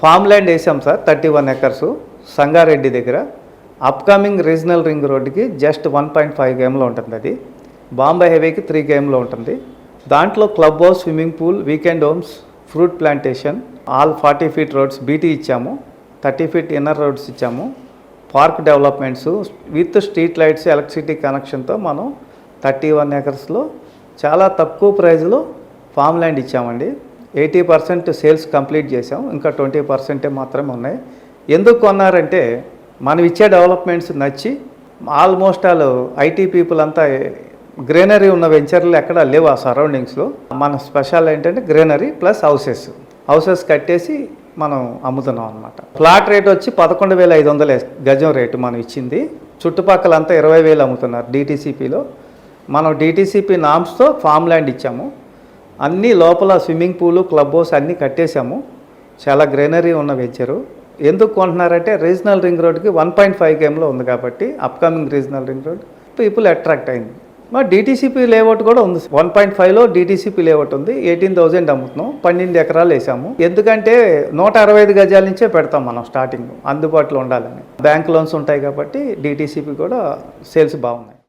Farm land వేసాం sir 31 acres Sangareddy దగ్గర. Upcoming regional ring రోడ్డుకి జస్ట్ 1.5 గేమ్లో ఉంటుంది. అది బాంబే హైవేకి 3 గేమ్లో ఉంటుంది. దాంట్లో club house, swimming pool, weekend homes, fruit plantation, all 40 feet roads BT ఇచ్చాము, 30 ఫీట్ ఇన్నర్ రోడ్స్ ఇచ్చాము, park developments with street lights, electricity కనెక్షన్తో మనం 31 ఎకర్స్లో చాలా తక్కువ ప్రైజ్లో ఫామ్ ల్యాండ్ ఇచ్చామండి. 80% సేల్స్ కంప్లీట్ చేసాం, ఇంకా 20% మాత్రమే ఉన్నాయి. ఎందుకు కొన్నారంటే మనం ఇచ్చే డెవలప్మెంట్స్ నచ్చి ఆల్మోస్ట్ ఆల్ ఐటీ పీపుల్ అంతా గ్రీనరీ ఉన్న వెంచర్లు ఎక్కడ లేవు ఆ సరౌండింగ్స్లో. మన స్పెషల్ ఏంటంటే గ్రీనరీ ప్లస్ హౌసెస్ కట్టేసి మనం అమ్ముతున్నాం అనమాట. ఫ్లాట్ రేట్ వచ్చి 11,500 గజం రేటు మనం ఇచ్చింది. చుట్టుపక్కల అంతా 20,000 అమ్ముతున్నారు డీటీసీపీలో. మనం డీటీసీపీ నామ్స్తో ఫామ్ ల్యాండ్ ఇచ్చాము. అన్నీ లోపల స్విమ్మింగ్ పూలు, క్లబ్ హౌస్ అన్నీ కట్టేశాము. చాలా గ్రీనరీ ఉన్న వెంచరు. ఎందుకు కొంటున్నారంటే రీజనల్ రింగ్ రోడ్కి 1.5 గేమ్లో ఉంది కాబట్టి upcoming regional ring road people attract అయింది. మా డీటీసీపీ లేఅవుట్ కూడా ఉంది. 1.5లో డీటీసీపీ లేఅవుట్ ఉంది. 18,000 అమ్ముతున్నాం. 12 ఎకరాలు వేసాము. ఎందుకంటే 165 గజాల నుంచే పెడతాం మనం స్టార్టింగ్, అందుబాటులో ఉండాలని. బ్యాంక్ లోన్స్ ఉంటాయి కాబట్టి డీటీసీపీ కూడా సేల్స్ బాగున్నాయి.